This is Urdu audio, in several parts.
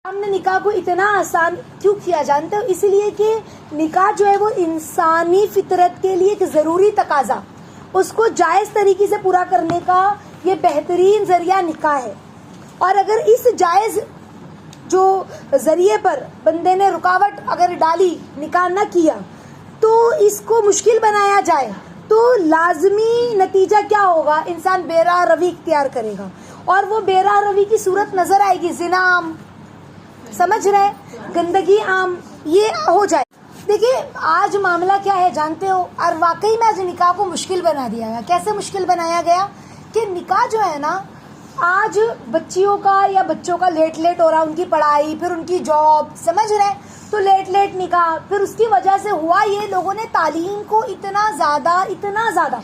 ہم نے نکاح کو اتنا آسان کیوں کیا جانتے ہو؟ اس لیے کہ نکاح جو ہے وہ انسانی فطرت کے لیے ایک ضروری تقاضا، اس کو جائز طریقے سے پورا کرنے کا یہ بہترین ذریعہ نکاح ہے. اور اگر اس جائز جو ذریعے پر بندے نے رکاوٹ اگر ڈالی، نکاح نہ کیا، تو اس کو مشکل بنایا جائے تو لازمی نتیجہ کیا ہوگا؟ انسان بے راہ روی اختیار کرے گا، اور وہ بے راہ روی کی صورت نظر آئے گی، زنا عام، سمجھ رہے، گندگی عام، یہ ہو جائے. دیکھیے آج معاملہ کیا ہے جانتے ہو؟ اور واقعی میں آج نکاح کو مشکل بنا دیا گیا. کیسے مشکل بنایا گیا کہ نکاح جو ہے نا، آج بچیوں کا یا بچوں کا لیٹ ہو رہا، ان کی پڑھائی، پھر ان کی جاب، سمجھ رہے، تو لیٹ نکاح. پھر اس کی وجہ سے ہوا یہ، لوگوں نے تعلیم کو اتنا زیادہ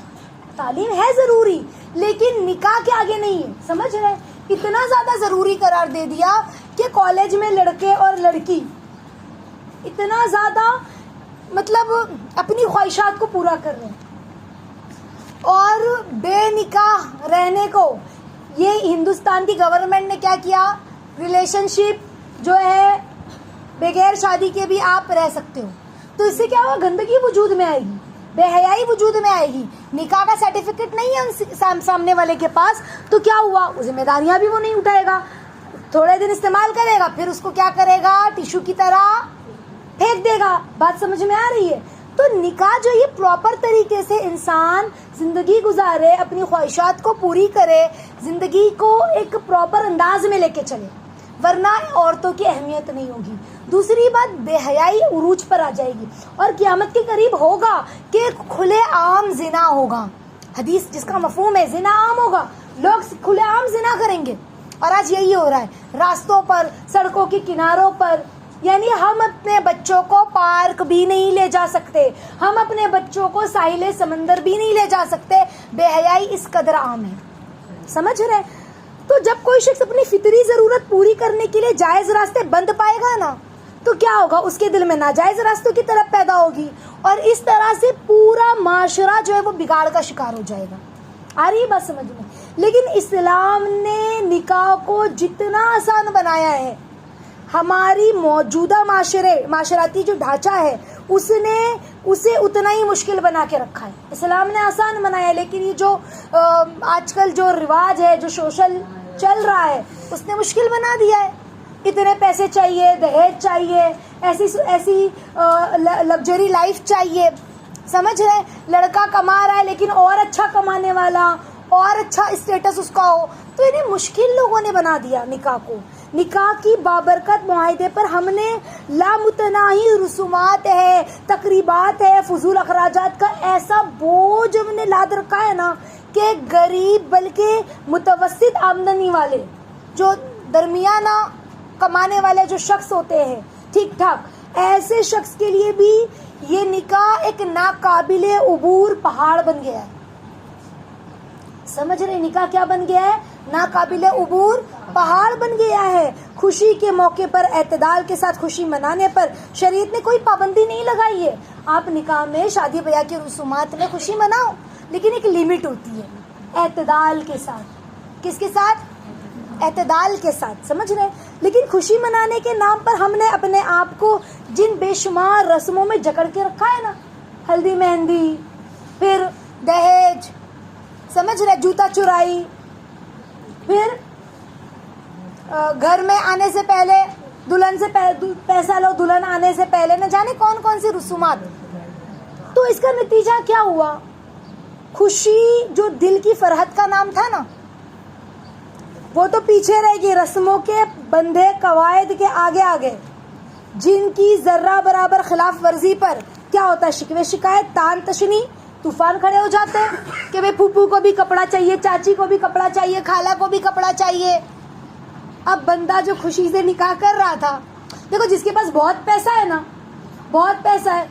تعلیم ہے ضروری لیکن نکاح کے آگے نہیں ہے، سمجھ رہے، اتنا زیادہ ضروری قرار دے دیا کہ کالج میں لڑکے اور لڑکی اتنا زیادہ مطلب اپنی خواہشات کو پورا کر رہے ہیں، اور بے نکاح رہنے کو یہ ہندوستان کی گورنمنٹ نے کیا کیا، ریلیشن شپ جو ہے بغیر شادی کے بھی آپ رہ سکتے ہو. تو اس سے کیا ہوگا؟ گندگی وجود میں آئے گی، بے حیائی وجود میں آئے گی. نکاح کا سرٹیفکیٹ نہیں ہے ان سامنے والے کے پاس، تو کیا ہوا؟ ذمہ داریاں بھی وہ نہیں اٹھائے گا، تھوڑے دن استعمال کرے گا، پھر اس کو کیا کرے گا؟ ٹیشو کی طرح پھینک دے گا. بات سمجھ میں آ رہی ہے؟ تو نکاح جو یہ پراپر طریقے سے انسان زندگی گزارے، اپنی خواہشات کو پوری کرے، زندگی کو ایک پراپر انداز میں لے کے چلے، ورنہ عورتوں کی اہمیت نہیں ہوگی. دوسری بات، بے حیائی عروج پر آ جائے گی، اور قیامت کے قریب ہوگا کہ کھلے عام زنا ہوگا. حدیث جس کا مفہوم ہے زنا عام ہوگا، لوگ کھلے عام زنا کریں گے. اور آج یہی ہو رہا ہے راستوں پر، سڑکوں کے کناروں پر. یعنی ہم اپنے بچوں کو پارک بھی نہیں لے جا سکتے، ہم اپنے بچوں کو ساحل سمندر بھی نہیں لے جا سکتے. بے حیائی اس قدر عام ہے، سمجھ رہے. تو جب کوئی شخص اپنی فطری ضرورت پوری کرنے کے لیے جائز راستے بند پائے گا نا، تو کیا ہوگا؟ اس کے دل میں ناجائز راستوں کی طرف پیدا ہوگی، اور اس طرح سے پورا معاشرہ جو ہے وہ بگاڑ کا شکار ہو جائے گا. آ رہی ہے بات سمجھ میں؟ لیکن اسلام نے نکاح کو جتنا آسان بنایا ہے، ہماری موجودہ معاشرتی جو ڈھانچہ ہے اس نے اسے اتنا ہی مشکل بنا کے رکھا ہے. اسلام نے آسان بنایا ہے، لیکن یہ جو آج کل جو رواج ہے، جو سوشل چل رہا ہے، اس نے مشکل بنا دیا ہے. اتنے پیسے چاہیے، دہیج چاہیے، ایسی لگژری لائف چاہیے، سمجھ رہے. لڑکا کما رہا ہے لیکن اور اچھا کمانے والا، اور اچھا اسٹیٹس اس کا ہو. تو انہیں مشکل لوگوں نے بنا دیا نکاح کو. نکاح کی بابرکت معاہدے پر ہم نے لامتناہی رسومات ہے، تقریبات ہے، فضول اخراجات کا ایسا بوجھ ہم نے لاد رکھا ہے نا کہ غریب بلکہ متوسط آمدنی والے، جو درمیانہ کمانے والے جو شخص ہوتے ہیں ٹھیک ٹھاک، ایسے شخص کے لیے بھی یہ نکاح ایک ناقابل عبور پہاڑ بن گیا ہے. سمجھ رہے؟ نکاح کیا بن گیا ہے؟ ناقابل عبور پہاڑ بن گیا ہے. خوشی کے موقع پر اعتدال کے ساتھ خوشی منانے پر شریعت نے کوئی پابندی نہیں لگائی ہے. آپ نکاح میں، شادی بیاہ کے رسومات میں خوشی مناؤ، لیکن ایک لیمٹ ہوتی ہے، اعتدال کے ساتھ. کس کے ساتھ؟ اعتدال کے ساتھ، سمجھ رہے. لیکن خوشی منانے کے نام پر ہم نے اپنے آپ کو جن بے شمار رسموں میں جکڑ کے رکھا ہے نا، ہلدی مہندی، پھر دہیج، سمجھ رہے، جوتا چرائی، پھر گھر میں آنے سے پہلے دلہن سے پیسہ لو، دلہن آنے سے پہلے، نہ جانے کون سی رسومات. تو اس کا نتیجہ کیا ہوا؟ خوشی جو دل کی فرحت کا نام تھا نا، وہ تو پیچھے رہ گئی رسموں کے بندھے قواعد کے آگے، جن کی ذرہ برابر خلاف ورزی پر کیا ہوتا ہے؟ شکوے شکایت، تان تشنی، طوفان کھڑے ہو جاتے ہیں کہ بھئی پھوپھو کو بھی کپڑا چاہیے، چاچی کو بھی کپڑا چاہیے، خالہ کو بھی کپڑا چاہیے. اب بندہ جو خوشی سے نکاح کر رہا تھا، دیکھو جس کے پاس بہت پیسہ ہے نا، بہت پیسہ ہے،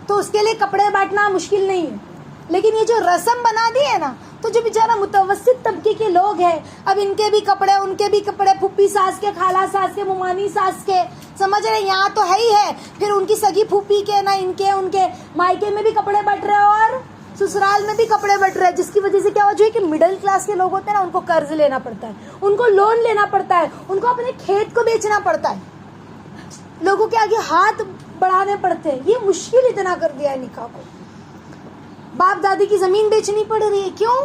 تو اس کے لیے کپڑے بانٹنا مشکل نہیں ہے. لیکن یہ جو رسم بنا دی ہے نا، تو جو بیچارہ متوسط طبقے کے لوگ ہیں، اب ان کے بھی کپڑے، ان کے بھی کپڑے، پھوپھی ساس کے، خالہ ساس کے، ممانی ساس کے، سمجھ رہے. یہاں تو ہے ہی ہے، پھر ان کی سگی پھوپھی کے، نہ ان کے مائکے میں بھی کپڑے بٹ رہے اور سسرال میں بھی کپڑے بٹ رہے، جس کی وجہ سے کیا ہو جائے کہ مڈل کلاس کے لوگ ہوتے ہیں نا، ان کو قرض لینا پڑتا ہے، ان کو لون لینا پڑتا ہے، ان کو اپنے کھیت کو بیچنا پڑتا ہے. لوگوں کے آگے ہاتھ بڑھانے پڑتے ہیں. یہ مشکل اتنا کر دیا ہے نکاح کو. باپ دادی کی زمین بیچنی پڑ رہی ہے, کیوں؟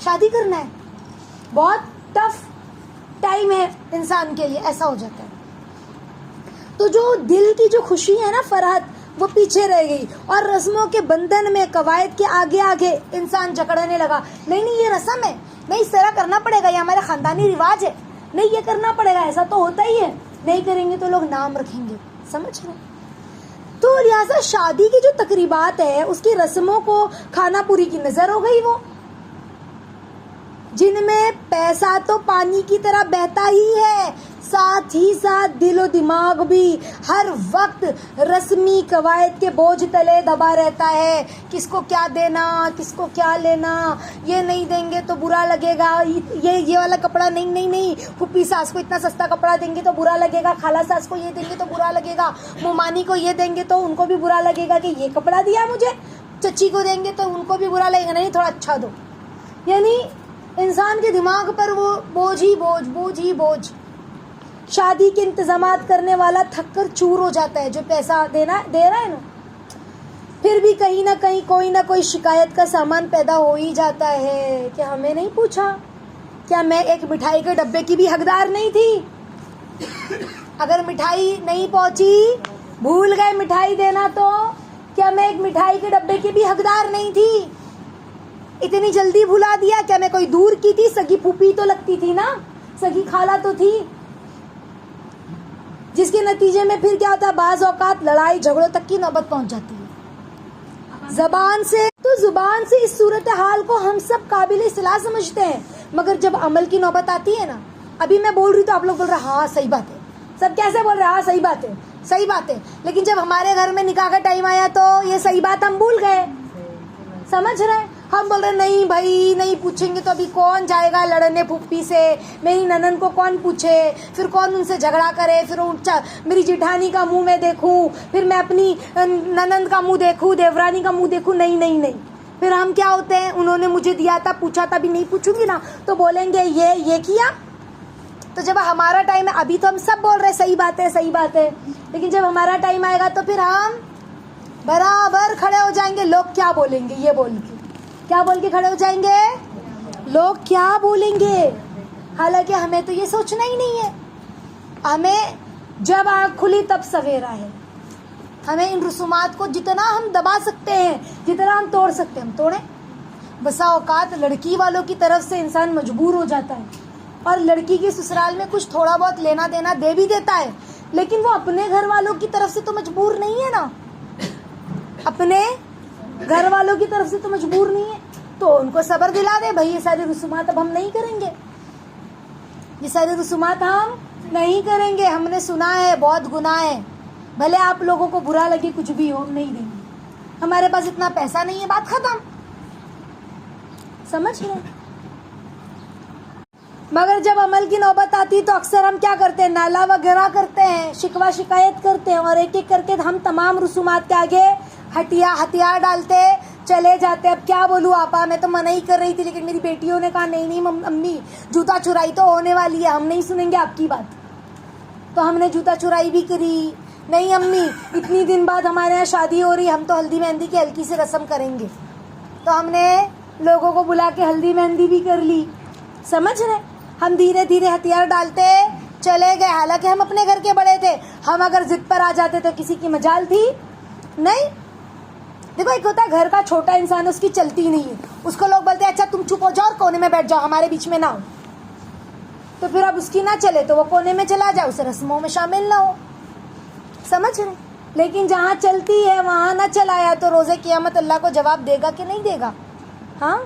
شادی کرنا ہے. بہت ٹف ٹائم ہے انسان کے لیے, ایسا ہو جاتا ہے. تو جو دل کی جو خوشی ہے نا, فرحت, وہ پیچھے رہ گئی. اور رسموں کے بندھن میں, قواعد کے آگے آگے انسان جکڑنے لگا. نہیں یہ رسم ہے, نہیں اس طرح کرنا پڑے گا, یہ ہمارا خاندانی رواج ہے, نہیں یہ کرنا پڑے گا, ایسا تو ہوتا ہی ہے, نہیں کریں گے تو لوگ نام رکھیں گے. سمجھ رہے؟ تو لہٰذا شادی کی جو تقریبات ہے اس کی رسموں کو کھانا پوری کی نظر ہو گئی, وہ جن میں پیسہ تو پانی کی طرح بہتا ہی ہے, ساتھ ہی ساتھ دل و دماغ بھی ہر وقت رسمی قواعد کے بوجھ تلے دبا رہتا ہے. کس کو کیا دینا, کس کو کیا لینا, یہ نہیں دیں گے تو برا لگے گا, یہ والا کپڑا نہیں, پھوپھی ساس کو اتنا سستا کپڑا دیں گے تو برا لگے گا, خالہ ساس کو یہ دیں گے تو برا لگے گا, ممانی کو یہ دیں گے تو ان کو بھی برا لگے گا کہ یہ کپڑا دیا مجھے, چچی کو دیں گے تو ان کو بھی برا لگے گا, نہیں تھوڑا اچھا دو. یعنی انسان کے دماغ پر وہ بوجھ ہی بوجھ. شادی کے انتظامات کرنے والا تھک کر چور ہو جاتا ہے, جو پیسہ دے رہا ہے نا. پھر بھی کہیں نہ کہیں کوئی نہ کوئی شکایت کا سامان پیدا ہو ہی جاتا ہے کہ ہمیں نہیں پوچھا, کیا میں ایک مٹھائی کے ڈبے کی بھی حقدار نہیں تھی؟ اگر مٹھائی نہیں پہنچی, بھول گئے مٹھائی دینا, تو کیا میں ایک مٹھائی کے ڈبے کی بھی حقدار نہیں تھی؟ اتنی جلدی بھلا دیا, کیا میں کوئی دور کی تھی؟ سگی پھوپھی تو لگتی تھی نا, سگی خالہ تو تھی, جس کے نتیجے میں پھر کیا ہوتا ہے, بعض اوقات لڑائی جھگڑوں تک کی نوبت پہنچ جاتی ہے. زبان سے اس صورتحال کو ہم سب قابل اصلاح سمجھتے ہیں, مگر جب عمل کی نوبت آتی ہے نا, ابھی میں بول رہی تو آپ لوگ بول رہے ہاں صحیح بات ہے, سب کیسے بول رہے ہاں صحیح بات ہے, لیکن جب ہمارے گھر میں نکاح کا ٹائم آیا تو یہ صحیح بات ہم بھول گئے. سمجھ رہے ہیں؟ ہم بول رہے نہیں بھائی, نہیں پوچھیں گے تو ابھی کون جائے گا لڑنے پھوپھی سے, میری ننن کو کون پوچھے, پھر کون ان سے جھگڑا کرے, پھر میری جٹھانی کا منہ میں دیکھوں, پھر میں اپنی ننند کا منہ دیکھوں, دیورانی کا منہ دیکھوں, نہیں. پھر ہم کیا ہوتے ہیں, انہوں نے مجھے دیا تھا, پوچھا تھا, ابھی نہیں پوچھوں گی نا تو بولیں گے یہ کیا. تو جب ہمارا ٹائم ہے, ابھی تو ہم سب بول رہے صحیح بات ہے, لیکن جب ہمارا ٹائم آئے گا تو پھر ہم برابر کھڑے ہو جائیں گے. لوگ کیا بولیں گے, یہ بول کے کیا بول کے کھڑے ہو جائیں گے, لوگ کیا بولیں گے. حالانکہ ہمیں تو یہ سوچنا ہی نہیں ہے. ہمیں جب آنکھ کھلی تب سویرا ہے. ہمیں ان رسومات کو جتنا ہم دبا سکتے ہیں, جتنا ہم توڑ سکتے ہیں ہم توڑیں. بسا اوقات لڑکی والوں کی طرف سے انسان مجبور ہو جاتا ہے, اور لڑکی کے سسرال میں کچھ تھوڑا بہت لینا دینا دے بھی دیتا ہے, لیکن وہ اپنے گھر والوں کی طرف سے تو مجبور نہیں ہے نا, اپنے گھر والوں کی طرف سے تو مجبور نہیں ہے. تو ان کو صبر دلا دے, بھائی یہ ساری رسومات اب ہم نہیں کریں گے, یہ ساری رسومات ہم نہیں کریں گے, ہم نے سنا ہے بہت گناہ ہے, بھلے آپ لوگوں کو برا لگے کچھ بھی ہو, ہم نہیں دیں گے, ہمارے پاس اتنا پیسہ نہیں ہے, بات ختم. سمجھ رہے؟ مگر جب عمل کی نوبت آتی تو اکثر ہم کیا کرتے ہیں, نالا وغیرہ کرتے ہیں, شکوہ شکایت کرتے ہیں, اور ایک ایک کر کے ہم تمام رسومات کے آگے ہتھیار ڈالتے چلے جاتے. اب کیا بولوں آپا, میں تو منع ہی کر رہی تھی, لیکن میری بیٹیوں نے کہا نہیں امی, جوتا چرائی تو ہونے والی ہے, ہم نہیں سنیں گے آپ کی بات. تو ہم نے جوتا چرائی بھی کری. نہیں امی, اتنی دن بعد ہمارے یہاں شادی ہو رہی, ہم تو ہلدی مہندی کی ہلکی سی رسم کریں گے. تو ہم نے لوگوں کو بلا کے ہلدی مہندی بھی کر لی. سمجھ رہے؟ ہم دھیرے دھیرے ہتھیار ڈالتے چلے گئے. حالانکہ ہم اپنے گھر کے بڑے تھے, ہم اگر ضد پر آ جاتے تو کسی کی مجال تھی نہیں. دیکھو ایک ہوتا ہے گھر کا چھوٹا انسان, اس کی چلتی نہیں ہے, اس کو لوگ بولتے ہیں اچھا تم چپ ہو جاؤ اور کونے میں بیٹھ جاؤ, ہمارے بیچ میں نہ ہو. تو پھر اب اس کی نہ چلے تو وہ کونے میں چلا جائے, اسے رسموں میں شامل نہ ہو. سمجھ رہے؟ لیکن جہاں چلتی ہے وہاں نہ چلایا تو روزے قیامت اللہ کو جواب دے گا کہ نہیں دے گا. ہاں,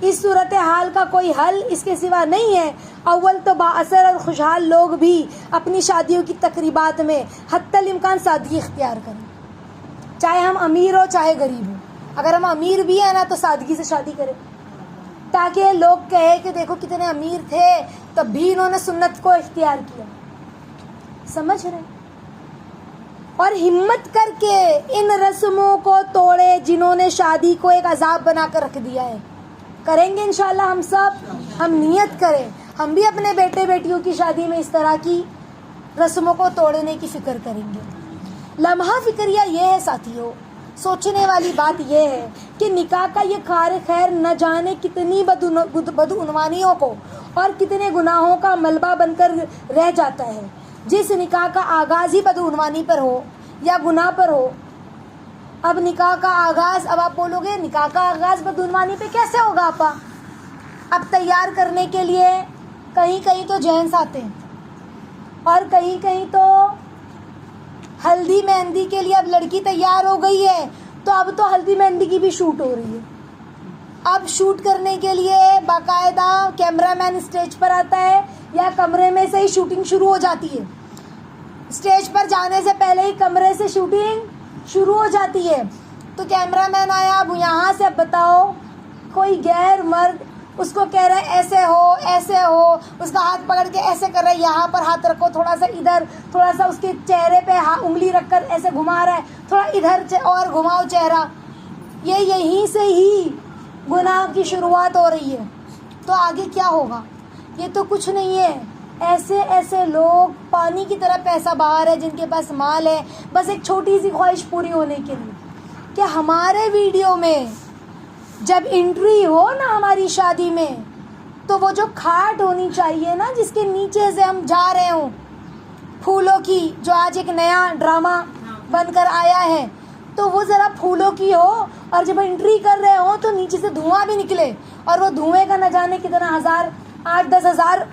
اس صورتحال کا کوئی حل اس کے سوا نہیں ہے. اول تو با اثر اور خوشحال لوگ بھی اپنی شادیوں کی تقریبات میں حتی الامکان سادگی اختیار کریں, چاہے ہم امیر ہو چاہے غریب ہو. اگر ہم امیر بھی ہیں نا تو سادگی سے شادی کریں, تاکہ لوگ کہے کہ دیکھو کتنے امیر تھے تب بھی انہوں نے سنت کو اختیار کیا. سمجھ رہے؟ اور ہمت کر کے ان رسموں کو توڑے جنہوں نے شادی کو ایک عذاب بنا کر رکھ دیا ہے. کریں گے انشاءاللہ ہم سب, ہم نیت کریں, ہم بھی اپنے بیٹے بیٹیوں کی شادی میں اس طرح کی رسموں کو توڑنے کی فکر کریں گے. لمحہ فکریہ یہ ہے ساتھیوں، سوچنے والی بات یہ ہے کہ نکاح کا یہ کار خیر نہ جانے کتنی بدعنوانیوں کو اور کتنے گناہوں کا ملبہ بن کر رہ جاتا ہے. جس نکاح کا آغاز ہی بدعنوانی پر ہو یا گناہ پر ہو. اب نکاح کا آغاز، اب آپ بولو گے نکاح کا آغاز بدعنوانی پہ کیسے ہوگا آپا؟ اب تیار کرنے کے لیے کہیں کہیں تو جینس آتے ہیں اور کہیں کہیں تو ہلدی مہندی کے لیے اب لڑکی تیار ہو گئی ہے تو اب تو ہلدی مہندی کی بھی شوٹ ہو رہی ہے. اب شوٹ کرنے کے لیے باقاعدہ کیمرہ مین اسٹیج پر آتا ہے یا کمرے میں سے ہی شوٹنگ شروع ہو جاتی ہے. اسٹیج پر جانے سے پہلے ہی کمرے سے شوٹنگ شروع ہو جاتی ہے. تو کیمرہ مین آیا، اب یہاں سے اب بتاؤ کوئی غیر مرد اس کو کہہ رہا ہے ایسے ہو، اس کا ہاتھ پکڑ کے ایسے کر رہا ہے، یہاں پر ہاتھ رکھو، تھوڑا سا ادھر، تھوڑا سا اس کے چہرے پہ انگلی رکھ کر ایسے گھما رہا ہے، تھوڑا ادھر اور گھماؤ چہرہ. یہیں سے ہی گناہ کی شروعات ہو رہی ہے. تو آگے کیا ہوگا؟ یہ تو کچھ نہیں ہے. ایسے لوگ پانی کی طرح پیسہ بہا رہے جن کے پاس مال ہے بس ایک چھوٹی سی خواہش پوری ہونے کے لیے کہ ہمارے ویڈیو میں جب انٹری ہو نا ہماری شادی میں تو وہ جو کھاٹ ہونی چاہیے نا جس کے نیچے سے ہم جا رہے ہوں، پھولوں کی، جو آج ایک نیا ڈرامہ بن کر آیا ہے، تو وہ ذرا پھولوں کی ہو اور جب انٹری کر رہے ہوں تو نیچے سے دھواں بھی نکلے اور وہ دھوئیں کا نہ جانے کتنا ہزار، 8-10 ہزار،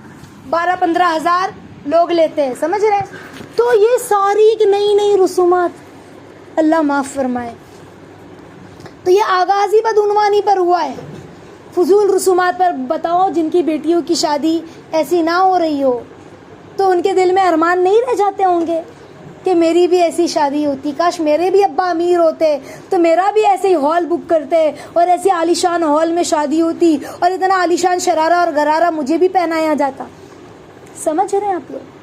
12-15 ہزار لوگ لیتے ہیں. سمجھ رہے ہیں؟ تو یہ ساری ایک نئی رسومات، اللہ معاف فرمائے. تو یہ آغاز ہی بدعنوانی پر ہوا ہے، فضول رسومات پر. بتاؤ جن کی بیٹیوں کی شادی ایسی نہ ہو رہی ہو تو ان کے دل میں ارمان نہیں رہ جاتے ہوں گے کہ میری بھی ایسی شادی ہوتی، کاش میرے بھی ابا امیر ہوتے تو میرا بھی ایسے ہی ہال بک کرتے اور ایسے عالیشان ہال میں شادی ہوتی اور اتنا عالیشان شرارہ اور غرارہ مجھے بھی پہنایا جاتا. سمجھ رہے ہیں آپ لوگ؟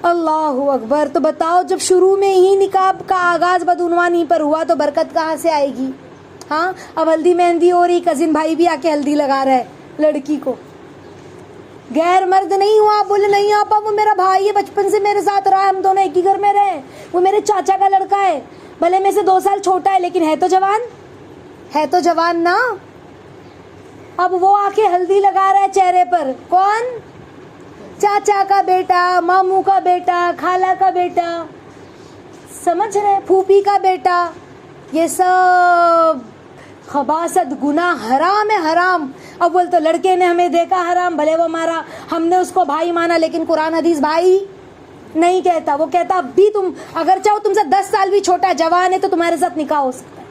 اللہ اکبر. تو بتاؤ جب شروع میں ہی نکاح کا آغاز بدعنوانی پر ہوا تو برکت کہاں سے آئے گی؟ ہاں، اب ہلدی مہندی ہو رہی، کزن بھائی بھی آ کے ہلدی لگا رہا ہے لڑکی کو. غیر مرد نہیں ہوا. آپ بولے نہیں آپا وہ میرا بھائی ہے، بچپن سے میرے ساتھ رہا ہے، ہم دونوں ایک ہی گھر میں رہے، وہ میرے چاچا کا لڑکا ہے، بھلے میں سے 2 سال چھوٹا ہے لیکن ہے تو جوان نا. اب وہ آ کے ہلدی لگا رہا ہے چہرے پر. کون؟ چاچا کا بیٹا، ماموں کا بیٹا، خالہ کا بیٹا، سمجھ رہے، پھوپھی کا بیٹا. یہ سب خباثت، گناہ، حرام ہے، حرام. اب بولتے لڑکے نے ہمیں دیکھا حرام، بھلے وہ ہمارا، ہم نے اس کو بھائی مانا لیکن قرآن حدیث بھائی نہیں کہتا. وہ کہتا اب بھی تم اگر چاہو تم سے 10 سال بھی چھوٹا جوان ہے تو تمہارے ساتھ نکاح ہو سکتا ہے.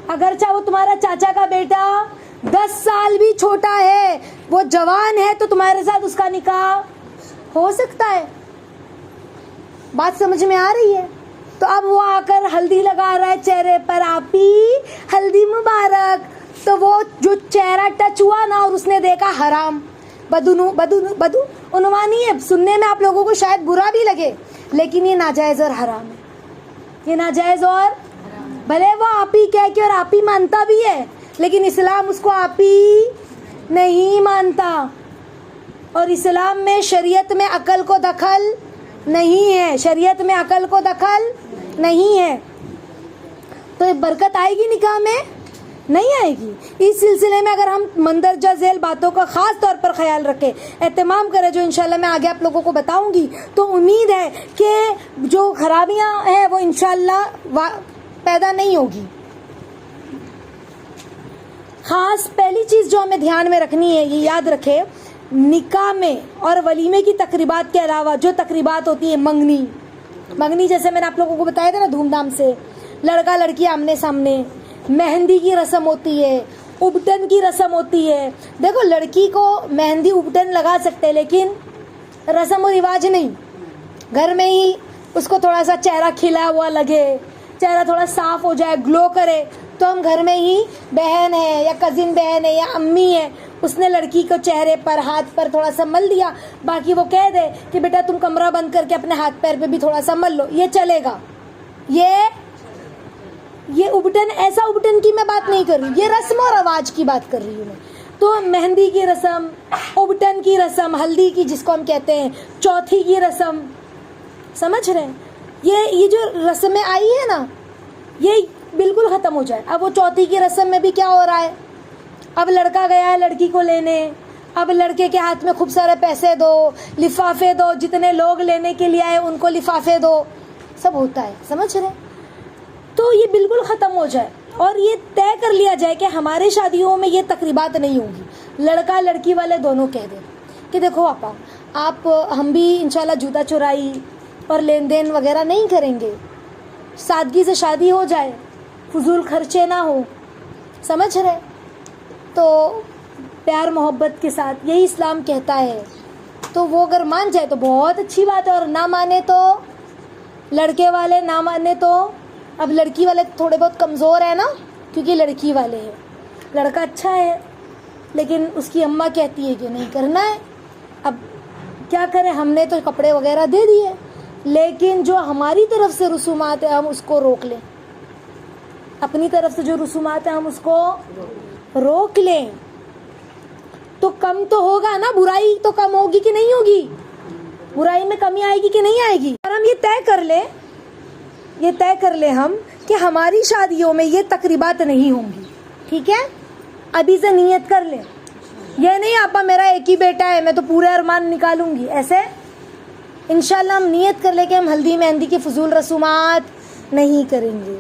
اگر چاہو تمہارا چاچا کا بیٹا 10 سال بھی چھوٹا ہے، وہ جوان ہے تو تمہارے ساتھ اس کا نکاح ہو سکتا ہے. بات سمجھ میں آ رہی ہے؟ تو اب وہ آ کر ہلدی لگا رہا ہے چہرے پر. آپ ہی ہلدی مبارک. تو وہ جو چہرہ ٹچ ہوا نا اور اس نے دیکھا حرام، بدعنوانی ہے. سننے میں آپ لوگوں کو شاید برا بھی لگے لیکن یہ ناجائز اور حرام ہے. یہ ناجائز اور بھلے وہ آپ ہی کہہ کے اور آپ ہی مانتا بھی ہے لیکن اسلام اس کو آپ ہی نہیں مانتا. اور اسلام میں شریعت میں عقل کو دخل نہیں ہے، شریعت میں عقل کو دخل نہیں ہے. تو برکت آئے گی نکاح میں؟ نہیں آئے گی. اس سلسلے میں اگر ہم مندرجہ ذیل باتوں کا خاص طور پر خیال رکھیں، اہتمام کریں، جو انشاءاللہ میں آگے آپ لوگوں کو بتاؤں گی، تو امید ہے کہ جو خرابیاں ہیں وہ انشاءاللہ پیدا نہیں ہوگی. خاص پہلی چیز جو ہمیں دھیان میں رکھنی ہے، یہ یاد رکھے، نکاح میں اور ولیمے کی تقریبات کے علاوہ جو تقریبات ہوتی ہیں، منگنی جیسے میں نے آپ لوگوں کو بتایا تھا نا، دھوم دھام سے لڑکا لڑکی آمنے سامنے، مہندی کی رسم ہوتی ہے، ابٹن کی رسم ہوتی ہے. دیکھو لڑکی کو مہندی ابٹن لگا سکتے لیکن رسم و رواج نہیں. گھر میں ہی اس کو تھوڑا سا چہرہ کھلا ہوا لگے، چہرہ تھوڑا صاف ہو جائے، گلو کرے، تو ہم گھر میں ہی بہن ہے یا کزن بہن ہے یا امی ہے، اس نے لڑکی کو چہرے پر، ہاتھ پر تھوڑا سا مل دیا، باقی وہ کہہ دے کہ بیٹا تم کمرہ بند کر کے اپنے ہاتھ پیر پہ بھی تھوڑا سا مل لو، یہ چلے گا. یہ ابٹن، ایسا ابٹن کی میں بات نہیں کر رہی، یہ رسم و رواج کی بات کر رہی ہوں میں. تو مہندی کی رسم، ابٹن کی رسم، ہلدی کی جس کو ہم کہتے ہیں، چوتھی کی رسم، سمجھ رہے ہیں؟ یہ جو رسمیں آئی ہے نا یہ بالکل ختم ہو جائے. اب وہ چوتھی کی رسم میں بھی کیا ہو رہا ہے، اب لڑکا گیا ہے لڑکی کو لینے، اب لڑکے کے ہاتھ میں خوب سارے پیسے دو، لفافے دو، جتنے لوگ لینے کے لیے آئے ان کو لفافے دو، سب ہوتا ہے، سمجھ رہے ہیں؟ تو یہ بالکل ختم ہو جائے اور یہ طے کر لیا جائے کہ ہمارے شادیوں میں یہ تقریبات نہیں ہوں گی. لڑکا لڑکی والے دونوں کہہ دیں کہ دیکھو آپا، آپ ہم بھی انشاءاللہ جوتا چورائی اور لین دین وغیرہ نہیں کریں گے، سادگی سے شادی ہو جائے، فضول خرچے نہ ہو، سمجھ رہے؟ تو پیار محبت کے ساتھ یہی اسلام کہتا ہے. تو وہ اگر مان جائے تو بہت اچھی بات ہے، اور نہ مانے تو لڑکے والے نہ مانے تو اب لڑکی والے تھوڑے بہت کمزور ہیں نا، کیونکہ لڑکی والے ہیں. لڑکا اچھا ہے لیکن اس کی اماں کہتی ہے کہ نہیں کرنا ہے. اب کیا کریں، ہم نے تو کپڑے وغیرہ دے دیے لیکن جو ہماری طرف سے رسومات ہیں ہم اس کو روک لیں، اپنی طرف سے جو رسومات ہیں ہم اس کو روک لیں تو کم تو ہوگا نا. برائی تو کم ہوگی کہ نہیں ہوگی؟ برائی میں کمی آئے گی کہ نہیں آئے گی؟ اور ہم یہ طے کر لیں ہم کہ ہماری شادیوں میں یہ تقریبات نہیں ہوں گی. ٹھیک ہے، ابھی سے نیت کر لیں. یہ نہیں آپا میرا ایک ہی بیٹا ہے میں تو پورے ارمان نکالوں گی، ایسے انشاءاللہ ہم نیت کر لیں کہ ہم ہلدی مہندی کی فضول رسومات نہیں کریں گے.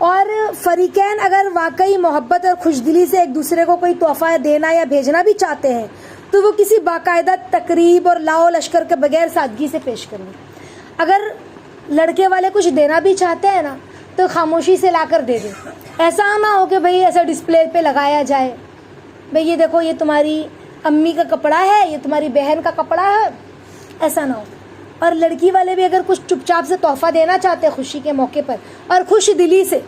اور فریقین اگر واقعی محبت اور خوش دلی سے ایک دوسرے کو کوئی تحفہ دینا یا بھیجنا بھی چاہتے ہیں تو وہ کسی باقاعدہ تقریب اور لاؤ لشکر کے بغیر سادگی سے پیش کریں. اگر لڑکے والے کچھ دینا بھی چاہتے ہیں نا تو خاموشی سے لا کر دے دیں. ایسا نہ ہو کہ بھئی ایسا ڈسپلے پہ لگایا جائے، بھئی یہ دیکھو یہ تمہاری امی کا کپڑا ہے، یہ تمہاری بہن کا کپڑا ہے، ایسا نہ ہو. اور لڑکی والے بھی اگر کچھ چپ چاپ سے تحفہ دینا چاہتے ہیں خوشی کے موقع پر اور خوش دلی سے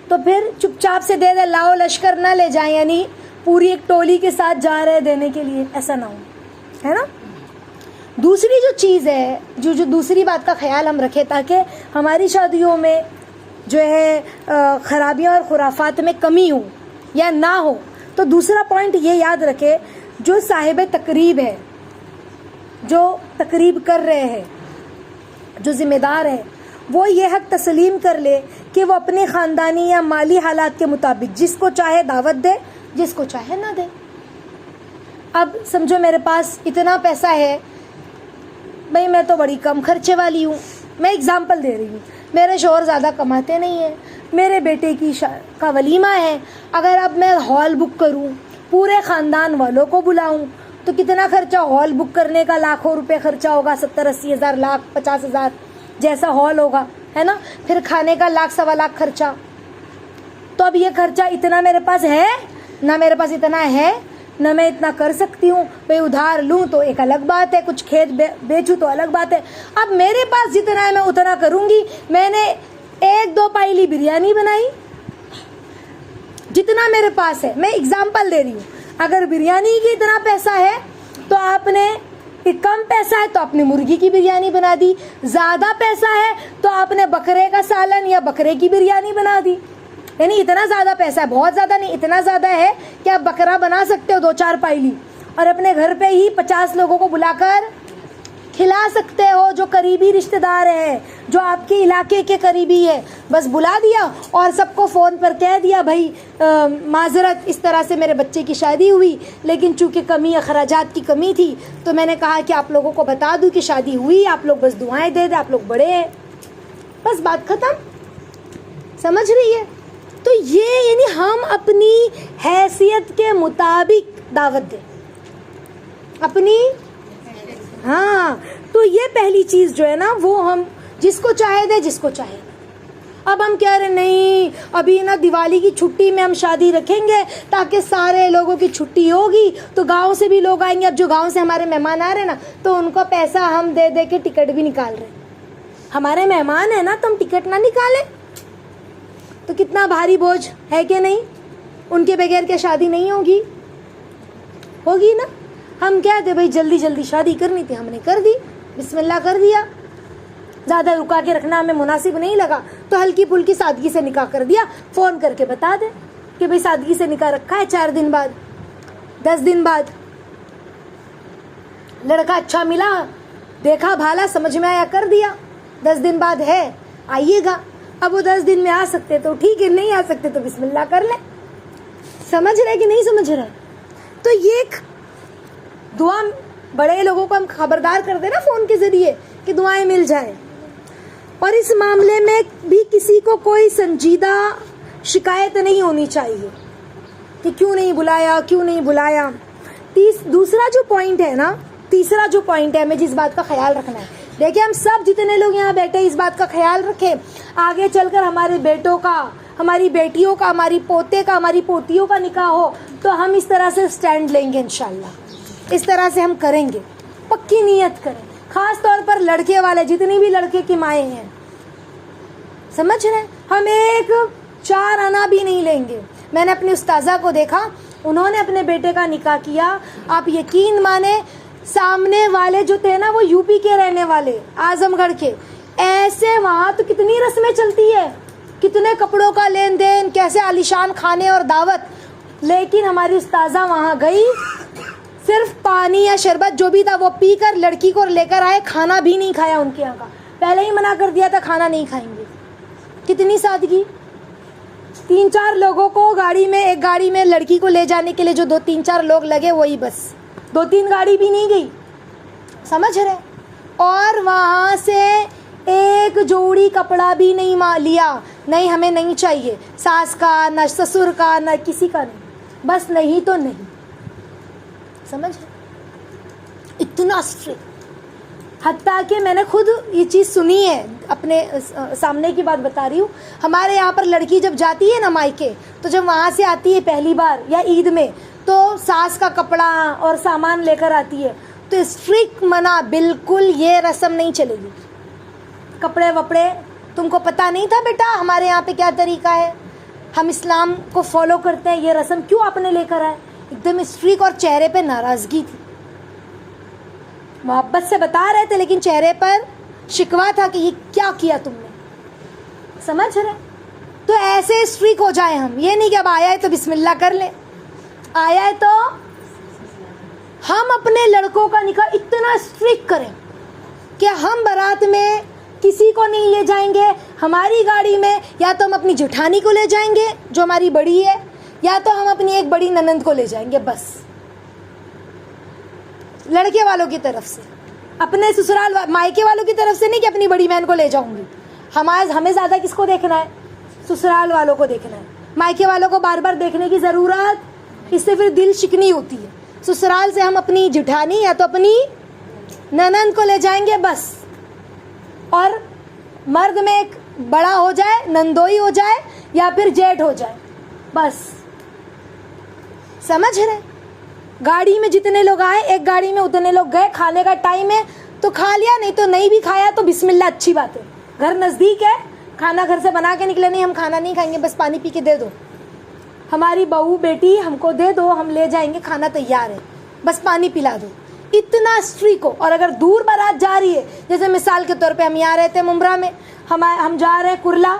تو پھر چپ چاپ سے دے دے، لاؤ لشکر نہ لے جائیں، یعنی پوری ایک ٹولی کے ساتھ جا رہے دینے کے لیے، ایسا نہ ہو، ہے نا. دوسری جو چیز ہے جو دوسری بات کا خیال ہم رکھیں تاکہ ہماری شادیوں میں جو ہے خرابیاں اور خرافات میں کمی ہو یا نہ ہو، تو دوسرا پوائنٹ یہ یاد رکھے، جو صاحب تقریب ہے، جو تقریب کر رہے ہیں، جو ذمہ دار ہے، وہ یہ حق تسلیم کر لے کہ وہ اپنے خاندانی یا مالی حالات کے مطابق جس کو چاہے دعوت دے، جس کو چاہے نہ دے. اب سمجھو میرے پاس اتنا پیسہ ہے، بھئی میں تو بڑی کم خرچے والی ہوں، میں اگزامپل دے رہی ہوں، میرے شوہر زیادہ کماتے نہیں ہیں، میرے بیٹے کی کا ولیمہ ہے، اگر اب میں ہال بک کروں، پورے خاندان والوں کو بلاؤں تو کتنا خرچہ، ہال بک کرنے کا لاکھوں روپے خرچہ ہوگا، 70-80 ہزار، لاکھ 50 ہزار جیسا ہال ہوگا، ہے نا. پھر کھانے کا 1,00,000-1,25,000 خرچہ. تو اب یہ خرچہ اتنا میرے پاس ہے نہ، میرے پاس اتنا ہے نہ میں اتنا کر سکتی ہوں. بھئی ادھار لوں تو ایک الگ بات ہے، کچھ کھیت بیچوں تو الگ بات ہے. اب میرے پاس جتنا ہے میں اتنا کروں گی. میں نے 1-2 پائلی بریانی بنائی، جتنا میرے پاس ہے، میں اگزامپل دے رہی ہوں. اگر بریانی کی اتنا پیسہ ہے تو آپ نے، کم پیسہ ہے تو آپ نے مرغی کی بریانی بنا دی، زیادہ پیسہ ہے تو آپ نے بکرے کا سالن یا بکرے کی بریانی بنا دی. یعنی اتنا زیادہ پیسہ ہے، بہت زیادہ نہیں، اتنا زیادہ ہے کہ آپ بکرا بنا سکتے ہو 2-4 پائلی اور اپنے گھر پہ ہی 50 لوگوں کو بلا کر کھلا سکتے ہو. جو قریبی رشتہ دار ہے، جو آپ کے علاقے کے قریبی ہے، بس بلا دیا اور سب کو فون پر کہہ دیا بھائی معذرت، اس طرح سے میرے بچے کی شادی ہوئی لیکن چونکہ کمی اخراجات کی کمی تھی تو میں نے کہا کہ آپ لوگوں کو بتا دوں کہ شادی ہوئی، آپ لوگ بس دعائیں دے دیں، آپ لوگ بڑے ہیں، بس بات ختم. سمجھ رہی ہے؟ تو یہ یعنی ہم اپنی حیثیت کے مطابق دعوت دیں اپنی. ہاں، تو یہ پہلی چیز جو ہے نا وہ ہم جس کو چاہے دے، جس کو چاہے. اب ہم کہہ رہے نہیں ابھی نا دیوالی کی چھٹی میں ہم شادی رکھیں گے تاکہ سارے لوگوں کی چھٹی ہوگی تو گاؤں سے بھی لوگ آئیں گے. اب جو گاؤں سے ہمارے مہمان آ رہے ہیں نا تو ان کو پیسہ ہم دے دے کے ٹکٹ بھی نکال رہے ہیں. ہمارے مہمان ہیں نا تو ہم ٹکٹ نہ نکالیں تو کتنا بھاری بوجھ ہے کہ نہیں. ان کے بغیر کیا شادی نہیں ہوگی نا. ہم کہہ دے بھائی جلدی جلدی شادی کرنی تھی، ہم نے کر دی، بسم اللہ کر دیا، زیادہ رکا کے رکھنا ہمیں مناسب نہیں لگا تو ہلکی پھلکی سادگی سے نکاح کر دیا، فون کر کے بتا دیں. کہ بھئی سادگی سے نکاح رکھا ہے 4 دن بعد 10 دن بعد لڑکا اچھا ملا, دیکھا بھالا, سمجھ میں آیا, کر دیا, 10 دن بعد ہے آئیے گا. اب وہ 10 دن میں آ سکتے تو ٹھیک ہے, نہیں آ سکتے تو بسم اللہ کر لیں. سمجھ رہے کہ نہیں سمجھ رہے؟ تو یہ ایک دعا بڑے لوگوں کو ہم خبردار کر دیں نا فون کے ذریعے کہ دعائیں مل جائیں. اور اس معاملے میں بھی کسی کو کوئی سنجیدہ شکایت نہیں ہونی چاہیے کہ کیوں نہیں بلایا, کیوں نہیں بلایا. دوسرا جو پوائنٹ ہے نا, تیسرا جو پوائنٹ ہے, ہمیں جس بات کا خیال رکھنا ہے, دیکھیں ہم سب جتنے لوگ یہاں بیٹھے اس بات کا خیال رکھیں, آگے چل کر ہمارے بیٹوں کا, ہماری بیٹیوں کا, ہماری پوتے کا, ہماری پوتیوں کا نکاح ہو تو ہم اس طرح سے سٹینڈ لیں گے انشاءاللہ, اس طرح سے ہم کریں گے, پکی نیت کریں. خاص طور پر لڑکے والے, جتنی بھی لڑکے کی مائیں ہیں, سمجھ رہے ہیں, ہم ایک 4 آنا بھی نہیں لیں گے. میں نے اپنی استاذہ کو دیکھا, انہوں نے اپنے بیٹے کا نکاح کیا, آپ یقین مانے سامنے والے جو تھے نا وہ یو پی کے رہنے والے, اعظم گڑھ کے, ایسے وہاں تو کتنی رسمیں چلتی ہے, کتنے کپڑوں کا لین دین, کیسے عالیشان کھانے اور دعوت. لیکن ہماری استاذہ وہاں گئی, صرف پانی یا شربت جو بھی تھا وہ پی کر لڑکی کو لے کر آئے, کھانا بھی نہیں کھایا ان کے یہاں کا, پہلے ہی منع کر دیا تھا کھانا نہیں کھائیں گے. کتنی سادگی. 3-4 لوگوں کو گاڑی میں, ایک گاڑی میں لڑکی کو لے جانے کے لیے جو 2-3-4 لوگ لگے وہی بس, 2-3 گاڑی بھی نہیں گئی, سمجھ رہے. اور وہاں سے ایک جوڑی کپڑا بھی نہیں لیا, نہیں ہمیں نہیں چاہیے, ساس کا نہ سسر کا نہ کسی کا نہیں, بس نہیں تو نہیں. سمجھ رہے, اتنا اسٹرکٹ. حتیٰ کہ میں نے خود یہ چیز سنی ہے, اپنے سامنے کی بات بتا رہی ہوں. ہمارے یہاں پر لڑکی جب جاتی ہے نا مائکے, تو جب وہاں سے آتی ہے پہلی بار یا عید میں, تو ساس کا کپڑا اور سامان لے کر آتی ہے, تو اسٹرکٹ منع, بالکل یہ رسم نہیں چلے گی. کپڑے وپڑے تم کو پتہ نہیں تھا بیٹا ہمارے یہاں پہ کیا طریقہ ہے, ہم اسلام کو فالو کرتے ہیں, یہ رسم کیوں آپ نے لے کر آئے. ایک دم اسٹرکٹ, اور چہرے پہ ناراضگی تھی. محبت سے بتا رہے تھے لیکن چہرے پر شکوہ تھا کہ یہ کیا کیا تم نے. سمجھ رہے. تو ایسے اسٹرکٹ ہو جائیں ہم, یہ نہیں کہ اب آیا ہے تو بسم اللہ کر لیں, آیا ہے تو ہم اپنے لڑکوں کا نکاح اتنا اسٹرکٹ کریں کہ ہم بارات میں کسی کو نہیں لے جائیں گے. ہماری گاڑی میں یا تو ہم اپنی جٹھانی کو لے جائیں گے جو ہماری بڑی ہے, یا تو ہم اپنی ایک بڑی ننند کو لے جائیں گے, بس. لڑکے والوں کی طرف سے, اپنے سسرال مائکے والوں کی طرف سے نہیں کہ اپنی بڑی بہن کو لے جاؤں گی. ہمیں زیادہ کس کو دیکھنا ہے, سسرال والوں کو دیکھنا ہے. مائکے والوں کو بار بار دیکھنے کی ضرورت, اس سے پھر دل شکنی ہوتی ہے. سسرال سے ہم اپنی جٹھانی یا تو اپنی ننند کو لے جائیں گے بس. اور مرد میں ایک بڑا ہو جائے, نندوئی ہو جائے یا پھر جیٹھ ہو جائے, بس. سمجھ رہے. گاڑی میں جتنے لوگ آئے ایک گاڑی میں اتنے لوگ گئے, کھانے کا ٹائم ہے تو کھا لیا, نہیں تو نہیں بھی کھایا تو بسم اللہ, اچھی بات ہے. گھر نزدیک ہے, کھانا گھر سے بنا کے نکلے, نہیں ہم کھانا نہیں کھائیں گے, بس پانی پی کے دے دو, ہماری بہو بیٹی ہم کو دے دو, ہم لے جائیں گے, کھانا تیار ہے, بس پانی پلا دو. اتنا اسٹرکٹ ہو. اور اگر دور بارات جا رہی ہے, جیسے مثال کے طور پہ ہم یہاں رہتے ہیں ممبرا میں, ہم جا رہے ہیں کرلا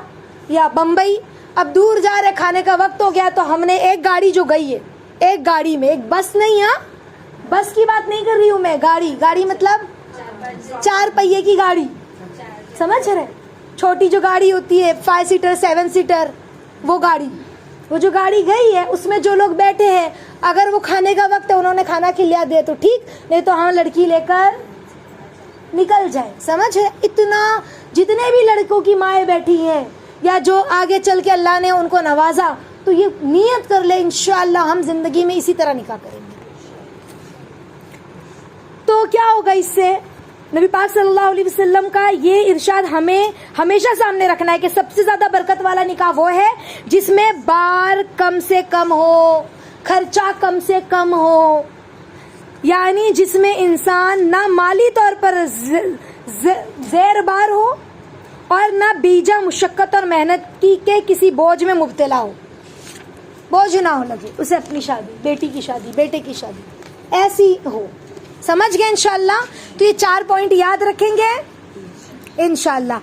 یا بمبئی, اب دور جا رہے, کھانے کا وقت ہو گیا, تو ہم نے ایک گاڑی جو گئی ہے, ایک گاڑی میں, ایک بس نہیں, ہاں بس کی بات نہیں کر رہی ہوں میں, گاڑی مطلب 4 پہیے کی گاڑی, سمجھ رہے. چھوٹی جو گاڑی ہوتی ہے 5 سیٹر 7 سیٹر, وہ گاڑی, وہ جو گاڑی گئی ہے اس میں جو لوگ بیٹھے ہیں, اگر وہ کھانے کا وقت ہے انہوں نے کھانا کھلا دے تو ٹھیک, نہیں تو ہم لڑکی لے کر نکل جائیں. سمجھ رہے. اتنا جتنے بھی لڑکوں کی مائیں بیٹھی ہیں یا جو آگے چل کے اللہ نے ان کو نوازا, تو یہ نیت کر لے انشاءاللہ ہم زندگی میں اسی طرح نکاح کریں گے. تو کیا ہوگا اس سے؟ نبی پاک صلی اللہ علیہ وسلم کا یہ ارشاد ہمیں ہمیشہ سامنے رکھنا ہے کہ سب سے زیادہ برکت والا نکاح وہ ہے جس میں بار کم سے کم ہو, خرچہ کم سے کم ہو, یعنی جس میں انسان نہ مالی طور پر زیر بار ہو اور نہ بیجا مشقت اور محنت کے کسی بوجھ میں مبتلا ہو. بوجھ نہ ہو لگے اسے اپنی شادی, بیٹی کی شادی, بیٹے کی شادی, ایسی ہو. سمجھ گئے انشاءاللہ. تو یہ 4 پوائنٹ یاد رکھیں گے انشاءاللہ.